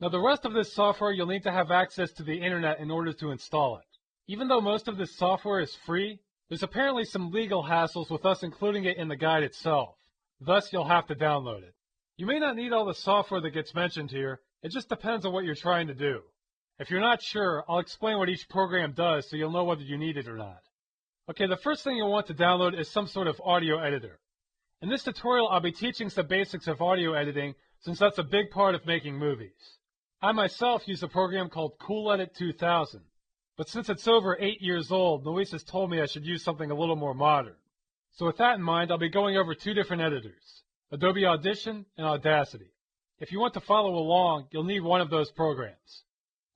Now the rest of this software, you'll need to have access to the internet in order to install it. Even though most of this software is free, there's apparently some legal hassles with us including it in the guide itself. Thus, you'll have to download it. You may not need all the software that gets mentioned here. It just depends on what you're trying to do. If you're not sure, I'll explain what each program does so you'll know whether you need it or not. Okay, the first thing you'll want to download is some sort of audio editor. In this tutorial, I'll be teaching some basics of audio editing since that's a big part of making movies. I myself use a program called CoolEdit 2000, but since it's over 8 years old, Luis has told me I should use something a little more modern. So with that in mind, I'll be going over two different editors, Adobe Audition and Audacity. If you want to follow along, you'll need one of those programs.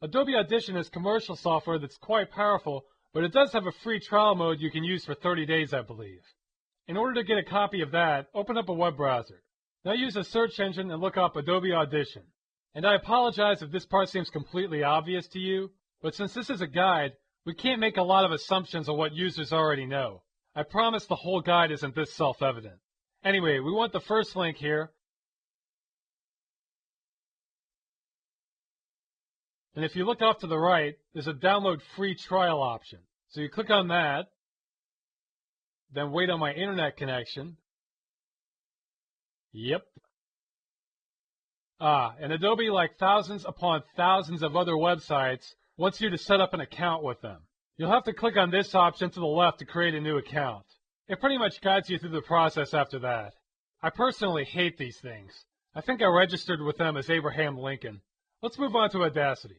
Adobe Audition is commercial software that's quite powerful, but it does have a free trial mode you can use for 30 days, I believe. In order to get a copy of that, open up a web browser. Now use a search engine and look up Adobe Audition. And I apologize if this part seems completely obvious to you, but since this is a guide, we can't make a lot of assumptions on what users already know. I promise the whole guide isn't this self-evident. Anyway, we want the first link here. And if you look off to the right, there's a download free trial option. So you click on that, then wait on my internet connection. Yep. And Adobe, like thousands upon thousands of other websites, wants you to set up an account with them. You'll have to click on this option to the left to create a new account. It pretty much guides you through the process after that. I personally hate these things. I think I registered with them as Abraham Lincoln. Let's move on to Audacity.